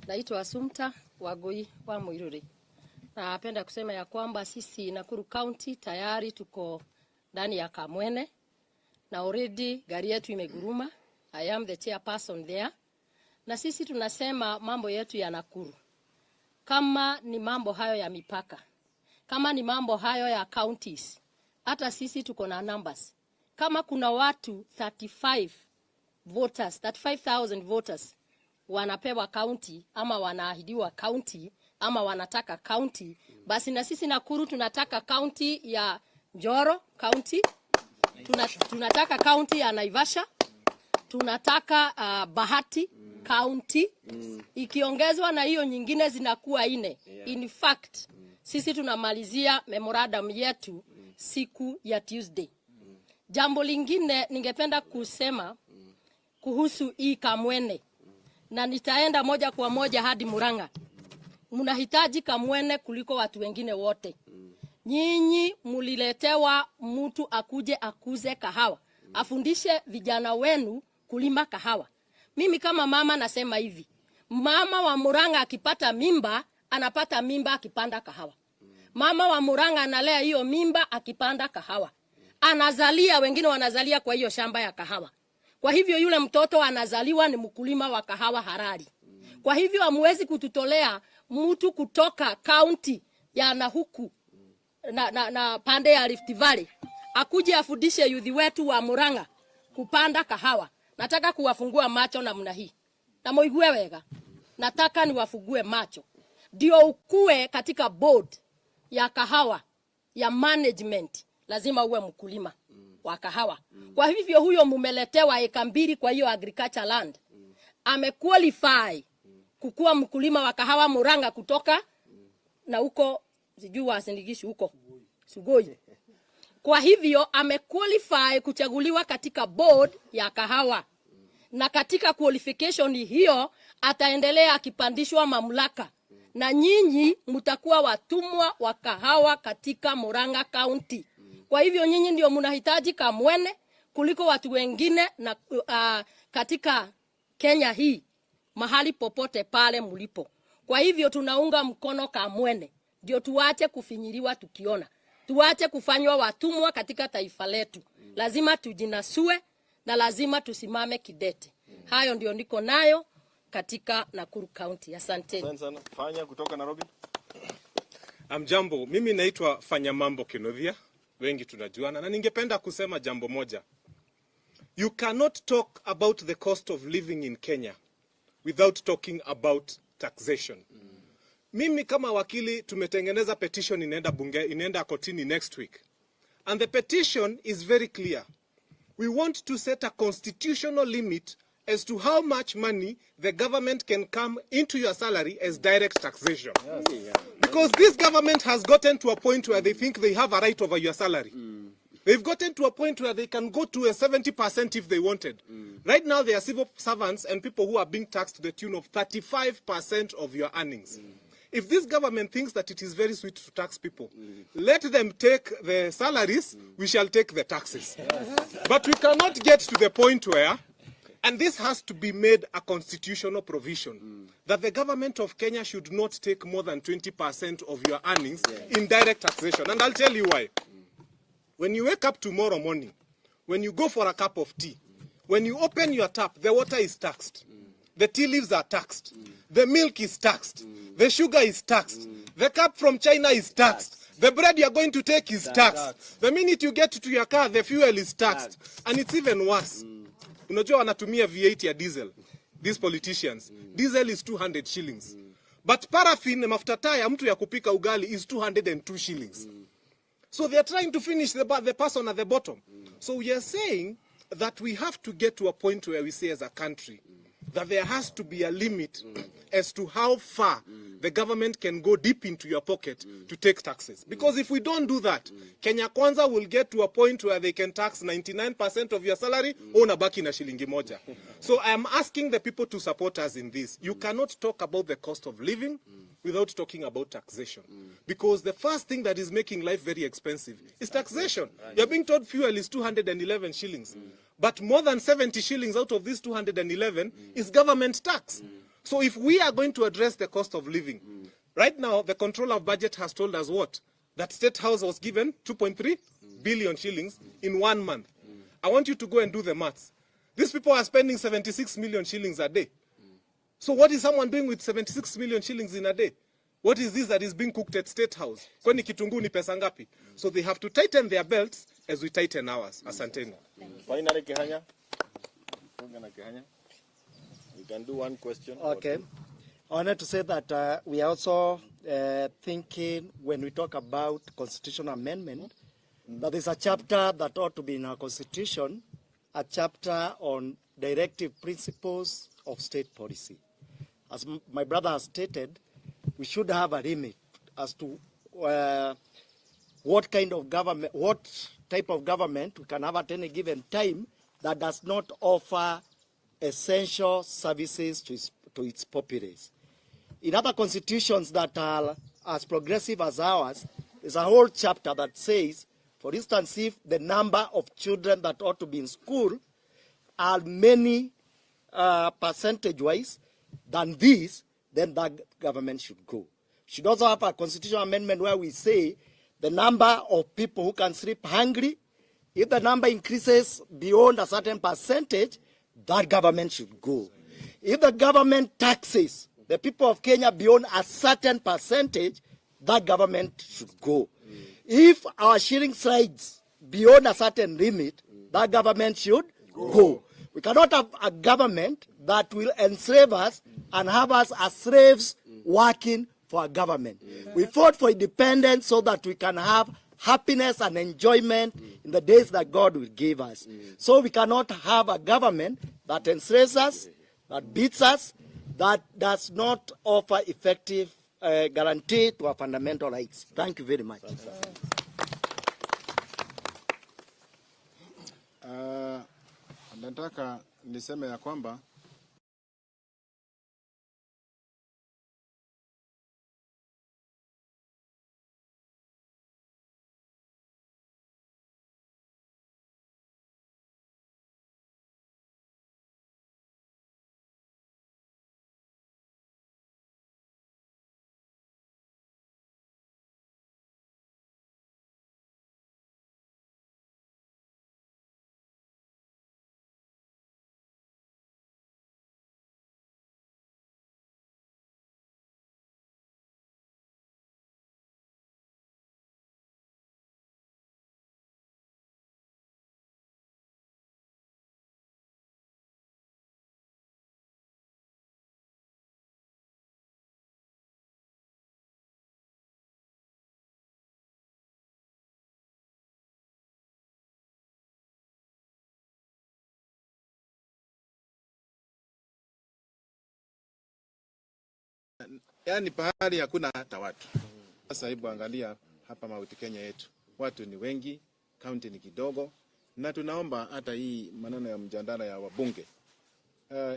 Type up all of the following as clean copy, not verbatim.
Naitwa Asumta Wagoi wa Muiruri. Napenda kusema ya kwamba sisi Nakuru County tayari tuko ndani ya Kamwene na already gari yetu imeguruma. I am the chairperson there. Na sisi tunasema mambo yetu ya Nakuru. Kama ni mambo hayo ya mipaka, kama ni mambo hayo ya counties, hata sisi tuko na numbers. Kama kuna watu 35,000 voters wanapewa county ama wanaahidiwa county ama wanataka county, basi na sisi Nakuru tunataka county ya Njoro county, tunataka county ya Naivasha, tunataka Bahati county, ikiongezwa na hiyo nyingine zinakuwa 4. In fact, sisi tunamalizia memorandum yetu siku ya Tuesday. Jambo lingine ningependa kusema kuhusu hii Kamwene, na nitaenda moja kwa moja hadi Murang'a. Mnahitaji Kamwene kuliko watu wengine wote. Nyinyi muliletewa mtu akuje akuze kahawa, afundishe vijana wenu kulima kahawa. Mimi kama mama nasema hivi, mama wa Murang'a akipata mimba, anapata mimba akipanda kahawa. Mama wa Murang'a analea hiyo mimba akipanda kahawa. Anazalia, wengine wanazalia kwa hiyo shamba ya kahawa. Kwa hivyo yule mtoto anazaliwa ni mkulima wa kahawa halali. Kwa hivyo hamwezi kututolea mtu kutoka county ya Nahuku na pande ya Rift Valley akuje afundishe youth wetu wa Murang'a kupanda kahawa. Nataka kuwafungua macho namna hii. Na muigue wega. Nataka niwafungue macho. Ndio ukue katika board ya kahawa ya management, lazima uwe mkulima wa kahawa. Kwa hivyo huyo mumeletewa eka 2 kwa hiyo agriculture land, amequalify kukuwa mkulima wa kahawa Murang'a kutoka na huko sijui wasindikishi huko Sugoi. Kwa hivyo amequalify kuchaguliwa katika board ya kahawa, na katika qualification hiyo ataendelea akipandishwa mamlaka, na nyinyi mtakuwa watumwa wa kahawa katika Murang'a County. Kwa hivyo nyinyi ndio mnahitaji Kamwene kuliko watu wengine na katika Kenya hii mahali popote pale mlipo. Kwa hivyo tunaunga mkono Kamwene. Ndio tuache kufinyiliwa tukiona. Tuache kufanywa watumwa katika taifa letu. Lazima tujinasue na lazima tusimame kidete. Hayo ndio niko nayo katika Nakuru County. Asante. Asante sana. Fanya kutoka Nairobi. Amjambo, mimi naitwa Fanya Mambo Kinovia. Wengi tunajuana, na ningependa kusema jambo moja. You cannot talk about the cost of living in Kenya without talking about taxation. Mimi kama wakili tumetengeneza petition inaenda kotini next week. And the petition is very clear. We want to set a constitutional limit as to how much money the government can come into your salary as direct taxation. Yes. Because this government has gotten to a point where they think they have a right over your salary. They've gotten to a point where they can go to a 70% if they wanted. Right now, they are civil servants and people who are being taxed to the tune of 35% of your earnings. If this government thinks that it is very sweet to tax people, let them take the salaries, we shall take the taxes. But we cannot get to the point where, and this has to be made a constitutional provision, that the government of Kenya should not take more than 20% of your earnings in direct taxation. And I'll tell you why. When you wake up tomorrow morning, when you go for a cup of tea, when you open your tap, the water is taxed. The tea leaves are taxed. The milk is taxed. The sugar is taxed. The cup from China is taxed. The bread you're going to take is taxed. The minute you get to your car, the fuel is taxed. And it's even worse. Unajua wanatumia V8 ya diesel. These politicians. Diesel is 200 shillings. But paraffin, mafuta taa ya mtu ya kupika ugali is 202 shillings. So they are trying to finish the person at the bottom. So we are saying that we have to get to a point where we say as a country that there has to be a limit as to how far the government can go deep into your pocket to take taxes. Because if we don't do that, Kenya Kwanza will get to a point where they can tax 99% of your salary, unabaki na shilingi moja. So I am asking the people to support us in this. You cannot talk about the cost of living without talking about taxation. Because the first thing that is making life very expensive is taxation. You're being told fuel is 211 shillings. But more than 70 shillings out of this 211 is government tax. So if we are going to address the cost of living, right now the controller of budget has told us what? That State House was given 2.3 billion shillings in 1 month. I want you to go and do the maths. These people are spending 76 million shillings a day. So what is someone doing with 76 million shillings in a day? What is this that is being cooked at State House? Kwani kitunguu ni pesa ngapi? So they have to tighten their belts as we tighten ours. Asanteni. Finally, Kehanya. You can do one question. Okay. I wanted to say that we are also thinking, when we talk about constitutional amendment, that there's a chapter that ought to be in our constitution, a chapter on directive principles of state policy. As my brother has stated, we should have a limit as to what kind of government, what type of government we can have at any given time that does not offer essential services to its populace. In other constitutions that are as progressive as ours, there's a whole chapter that says, for instance, if the number of children that ought to be in school are many percentage-wise than this, then that government should go. Should also have a constitutional amendment where we say the number of people who can sleep hungry, if the number increases beyond a certain percentage, that government should go. If the government taxes the people of Kenya beyond a certain percentage, that government should go. If our shilling slides beyond a certain limit, that government should go. We cannot have a government that will enslave us and have us as slaves working for a government. We fought for independence so that we can have happiness and enjoyment in the days that God will give us. So we cannot have a government that enslaves us, that beats us, that does not offer effective guarantee to our fundamental rights. Thank you very much. Nataka niseme ya kwamba yani pahali hakuna hata watu. Sasa hebu angalia hapa Mount Kenya yetu. Watu ni wengi, county ni kidogo, na tunaomba hata hii maneno ya mjadala ya wabunge.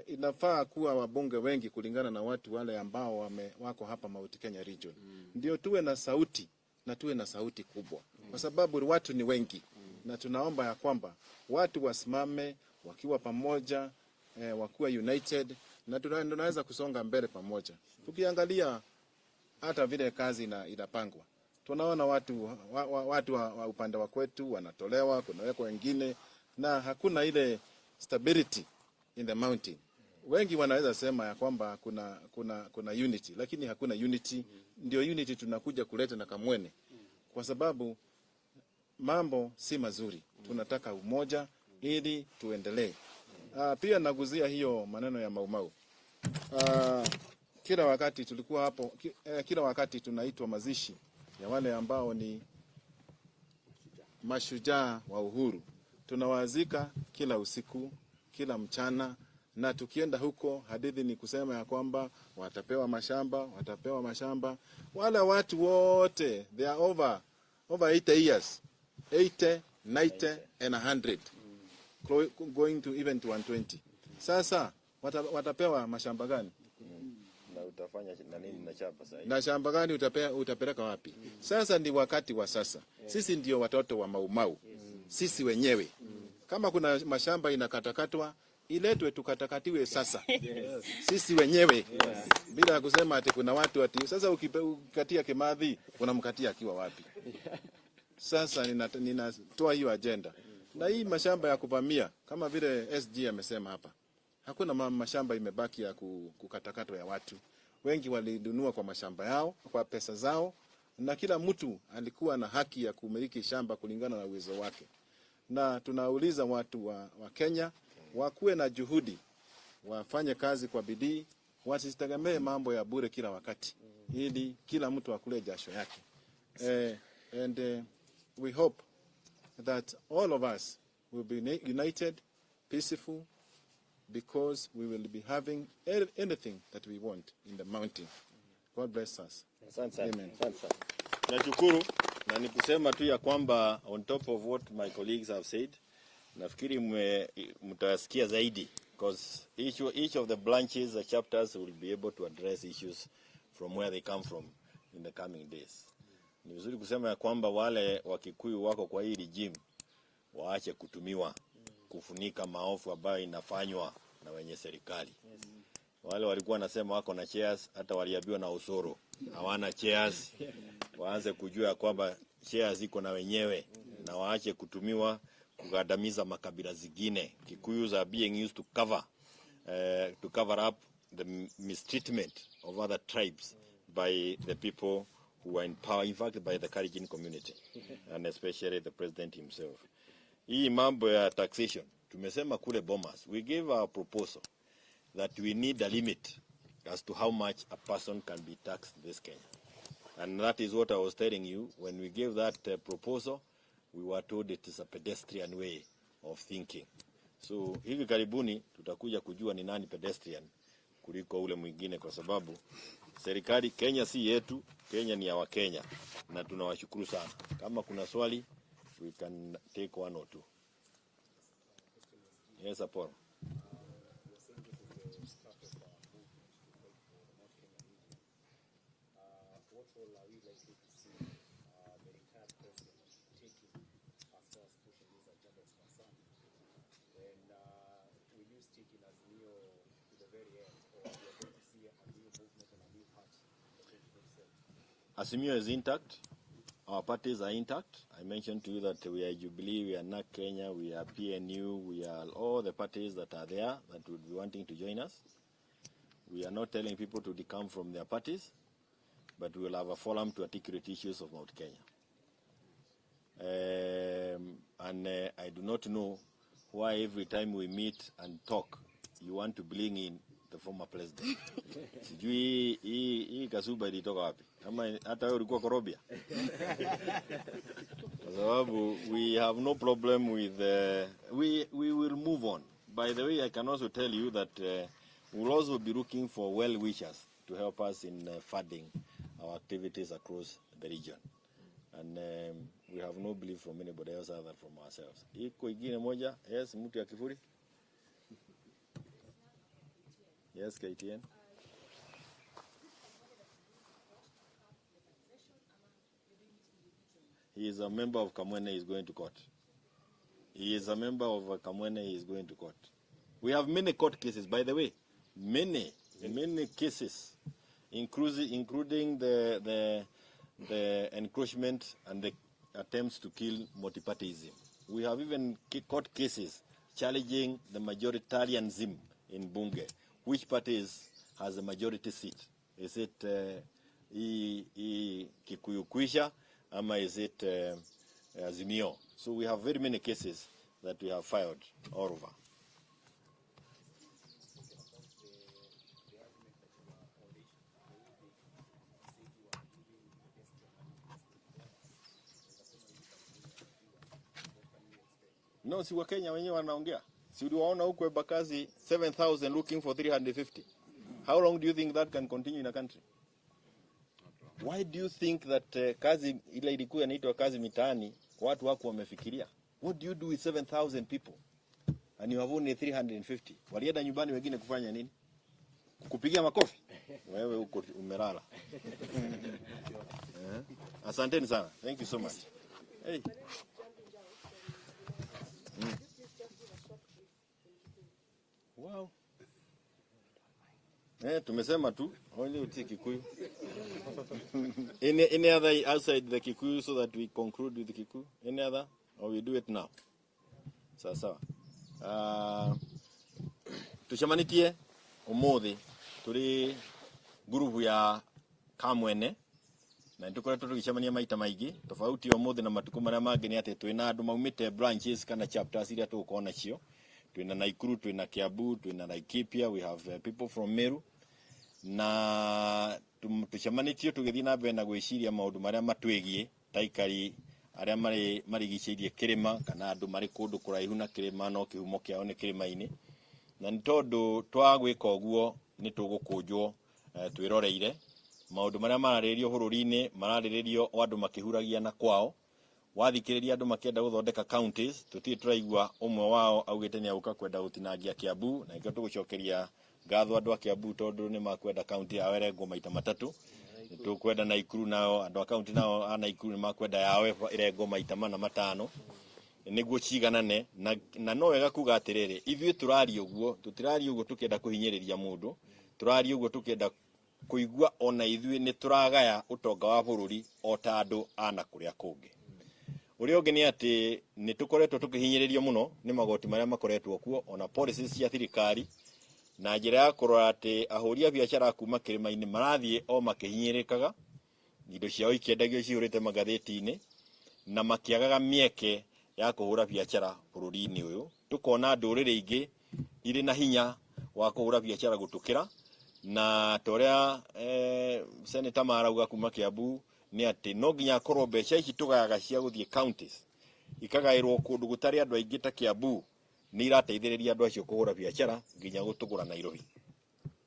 Inafaa kuwa wabunge wengi kulingana na watu wale ambao wako hapa Mount Kenya region. Ndio tuwe na sauti, na tuwe na sauti kubwa. Kwa sababu watu ni wengi. Na tunaomba ya kwamba watu wasimame wakiwa pamoja, wakiwa united, na tunaweza kusonga mbele pamoja. Tukiangalia hata vile kazi inapangwa, tunaona watu wa upande wa kwetu wanatolewa, kunawekwa wengine, na hakuna ile stability in the mountain. Wengi wanaweza sema ya kwamba kuna unity, lakini hakuna unity. Ndio unity tunakuja kuleta na kamwene, kwa sababu mambo si mazuri. Tunataka umoja ili tuendelee. Pia naguzia hiyo maneno ya Maumau. Kila wakati tulikuwa hapo, kila wakati tunaitwa mazishi ya wale ambao ni mashujaa wa uhuru. Tunawazika kila usiku, kila mchana, na tukienda huko hadithi ni kusema ya kwamba watapewa mashamba. Wale watu wote, they are over 80 years, 80, 90 and 100, going to even to 120. Sasa watapewa mashamba gani? Na utafanya na nini na shamba sasa? Na shamba gani utapeleka wapi? Sasa ni wakati wa sasa. Sisi ndio watoto wa Maumau. Sisi wenyewe. Kama kuna mashamba inakatakatwa, iletwe tukatakatiwe sasa. Sisi wenyewe. Bila kusema ati kuna watu ati sasa ukikatia Kimathi unamkatia akiwa wapi? Sasa ninatoa hiyo agenda. Na hii mashamba ya kuvamia kama vile SG amesema hapa. Hakuna mashamba imebaki ya kukatakatwa ya watu. Wengi walinunua kwa mashamba yao, kwa pesa zao, na kila mtu alikuwa na haki ya kumiliki shamba kulingana na uwezo wake. Na tunauliza watu wa Kenya wakuwe na juhudi, wafanye kazi kwa bidii, wasitegemee mambo ya bure kila wakati, ili kila mtu akule jasho yake. We hope that all of us will be united, peaceful, because we will be having anything that we want in the mountain. God bless us. Amen. Nashukuru, na nikusema tu ya kwamba on top of what my colleagues have said, nafikiri mtasikia zaidi, because each of the branches, the chapters will be able to address issues from where they come from in the coming days. Ni vizuri kusema ya kwamba wale Wakikuyu wako kwa hii regime waache kutumiwa kufunika maovu ambayo inafanywa na wenye serikali. Wale walikuwa wanasema wako na chairs, hata waliambiwa na usoro hawana chairs. Waanze kujua kwamba chairs ziko na wenyewe, na waache kutumiwa kugandamiza makabila zingine. Kikuyus are being used to cover up the mistreatment of other tribes by the people who are in power, in fact by the Kalenjin community, and especially the president himself. Hii mambo ya taxation, tumesema kule Bomas, we gave our proposal that we need a limit as to how much a person can be taxed in this Kenya. And that is what I was telling you. When we gave that proposal, we were told it is a pedestrian way of thinking. So hivi karibuni tutakuja kujua ni nani pedestrian kuliko ule mwingine, kwa sababu serikali Kenya si yetu, Kenya ni ya Wakenya, na tunawashukuru sana. Kama kuna swali, we can take one or two. Yes, Apollo. Azimio is intact. Our parties are intact. I mentioned to you that we are Jubilee, we are NAC Kenya, we are PNU, we are all the parties that are there that would be wanting to join us. We are not telling people to decamp from their parties, but we will have a forum to articulate issues of Mount Kenya. I do not know why every time we meet and talk, you want to bring in the former president. Sijui hii kasuba ilitoka wapi? Ama hata wewe ulikuwa korobia? Kwa sababu we have no problem with we will move on. By the way, I can also tell you that we'll also be looking for well-wishers to help us in funding our activities across the region. And we have no belief from anybody else other than from ourselves. Iko ingine moja, yes, mtu ya Kifuri? Yes, KTN. He is a member of Kamwene, he is going to court. He is a member of Kamwene, he is going to court. We have many court cases, by the way. Many cases, including the encroachment and the attempts to kill multipartyism. We have even court cases challenging the majoritarianism in Bunge. Which party has a majority seat? Is it Kikuyu Kwisha, ama is it Azimio? So we have very many cases that we have filed all over. No, si Wakenya wenyewe wanaongea. Si uliwaona huko Embakasi 7,000 looking for 350. How long do you think that can continue in a country? Why do you think that kazi ile ilikuwa inaitwa kazi mitaani watu wako wamefikiria? What do you do with 7,000 people and you have only 350? Walienda nyumbani wengine kufanya nini? Kukupigia makofi? Wewe uko umelala. Asanteni sana. Thank you so much. Hey. Wow. Tumesema tu only uti Kikuyu. Any other outside the Kikuyu so that we conclude with the Kikuyu? Any other? Or we do it now? Sasa. Tuchamanitie umuthi turi group ya Kamwene na ndukoretwo tugicemania maita maingi tofauti umuthi na matuko maria mangi ni ati twina andu maumite branches kana chapters iria tukona cio twina Naikuru twina Kiambu twina Laikipia we have people from Meru na tucemanitie tugithii na mbere na gwiciria maundu maria matwigie taikari aria marigiceirie kirima kana andu mari kundu kuraihu na kirima no kihumo kiao ni kirima-ini na ntondu twagwika uguo ni tugukunjwo twiroreire maundu maria mararirio bururi-ini mararirio andu makihuragia na kwao wathikiriria andu makienda guthondeka counties tutie turaigua umwe wao augite ni auka kwenda gutinangia Kiambu na ikio tugucokeria ngatho andu a Kiambu tondu ni makwenda county yao irengo maita matatu tukwenda Naikuru nao andu a county nao a Naikuru ni makwenda yao irengo maita mana matano niguo ciganane na no wega kuga atiriri ithuĩ turari uguo tutirari uguo tukienda kuhinyiriria mundu turari uguo tukienda kuigua ona ithuĩ ni turagaya utonga wa bururi o ta andu ana kuria kungi uria ungi ni ati ni tukoretwo tukihinyiririo muno ni magoti maria makoretwo kuo ona policies cia thirikari na njira ya kurora ati ahuri a biashara kuma kirima-ini marathie o makihinyirikaga indo ciao ikiendagio ciurite magatheti-ini na makiagaga mieke ya kuhura biashara bururi-ini uyu tukona ndurire ingi iri na hinya wa kuhura biashara gutukira na toria senator marauga kuma Kiambu ni ati no nginya korwo mbeca ici tugayaga cia guthie counties ikagairwo kundu gutari andu aingi ta Kiambu ni irateithiriria andu acio kuhura biashara nginya gutugura Nairobi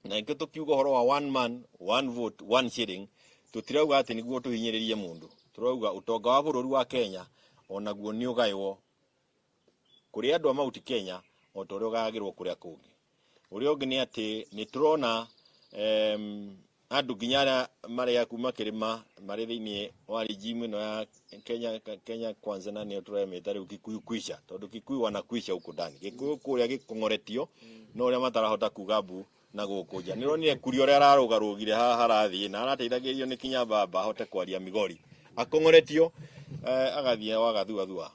na ingi tukiuga horo wa one man one vote one shilling tutirauga ati niguo tuhinyiririe mundu turauga utonga wa bururi wa Kenya onaguo ni ugaiwo kuri andu a Mount Kenya o toria ugayagirwo kuria kungi uria ungi ni ati ni turona andu nginya maria kuma kirima mari thiini wa regime no ya Kenya kwanza na ni turemeta riu Kikuyu kwisha tondu Kikuyu wanakwisha huko ndani Gikuyu kuria gikongoretio no uria matarahota kuga mbu na gukunja nironire kuri uria ararugarugire haha harathie na arateithagirio ni kinya baba ahote kwaria migori akongoretio agathie wagathua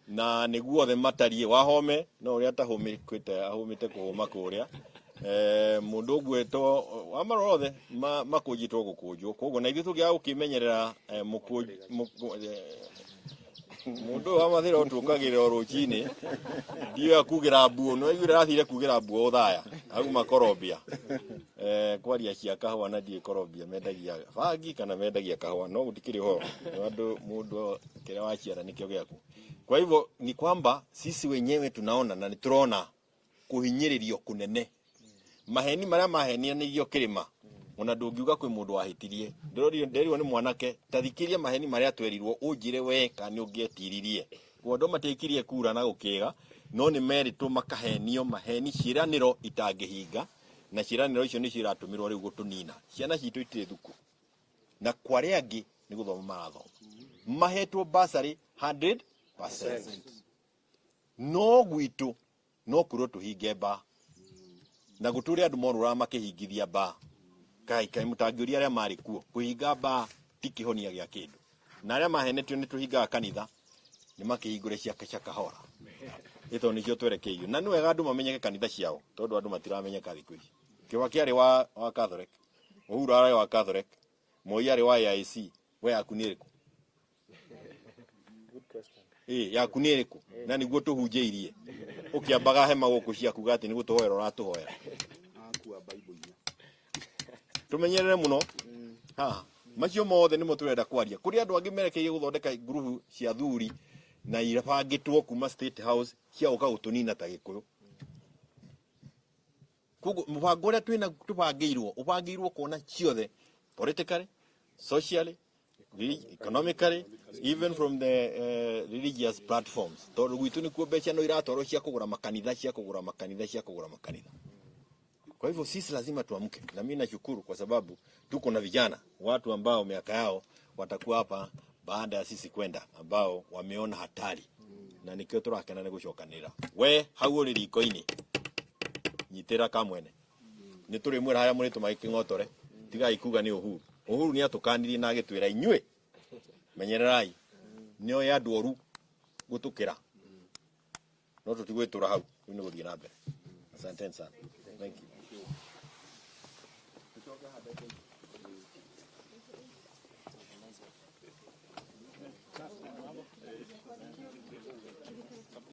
na niguo the matarie wahome no uria tahumite ahumite kuhuma kuria mundu ugweto amarothe makujitwo gukunjwo koguo na ithu tugia ukimenyerera mundu wa mathira tukagirira ruchini ndio akugira mbuo no igire rathire kugira mbuo uthaya au makorobia kwaria cia kahwa na die korobia mendagia bangi kana mendagia kahwa no gutikiri ho andu mundu kile wachiara nikio giaku kwa hivyo ni kwamba sisi wenyewe tunaona na turona kuhinyiririo kunene maheni maria mahenianĩirio kirima ona ndungiuga kwi mundu wahitirie nderirwo ni mwanake tathikiria maheni maria twerirwo unjire we kana ungietiririe wondo matekirie kura na gukiga no ni meritwo makahenio maheni ciraniro itangihinga na ciraniro icio ni ciratumirwo riu gutunina ciana citu itire thuku na kware angi ni guthoma marathoma mahetwo basari 100% no gwitu no kuro tuhinge ba na guturi andu morura makihingithia ba kai mutangiuria aria mari kuo kuhinga ba tikihonia gia kindu na aria mahenetio ni tuhinga kanitha ni makihingure cia kahora ito nicio twerekeio na ni wega andu mamenyeke kanitha ciao tondu andu matiramenyeka thiku ici kiwa kiari wa Catholic uhura ari wa Catholic moi ari wa AIC we akuniriku yaku ni iriku na niguo tuhunjiirie ukiambaga hema guku ciaku gati ni gutuhoera uratuhoera akua bible ina tumenyerere muno macio mothe nimo turenda kwaria kuri andu angi merekeire guthondeka group cia thuri na irabangitwo kuma State House cia uka gutunina ta Gikuyu kugo mubango uria twina tubangirwo ubangirwo kuona ciothe politically socially economically even from the religious platforms tondu gwitu ni kuo mbeca no iratoro cia kugura makanitha kwa hivyo sisi lazima tuamke na mimi nashukuru kwa sababu tuko na vijana watu ambao miaka yao watakuwa hapa baada ya sisi kwenda ambao wameona hatari na nikio turakena ni gucokanira we hau uri riko-ini nyitira kamwene ni turi mwira haria muri tumakingotore tiga ikuga ni Uhuru ni atukanirie na agitwira inywe menyererai nio ya ndoru gutukira no tutigwitura hau ni guthii na mbere. Asante sana. Thank you.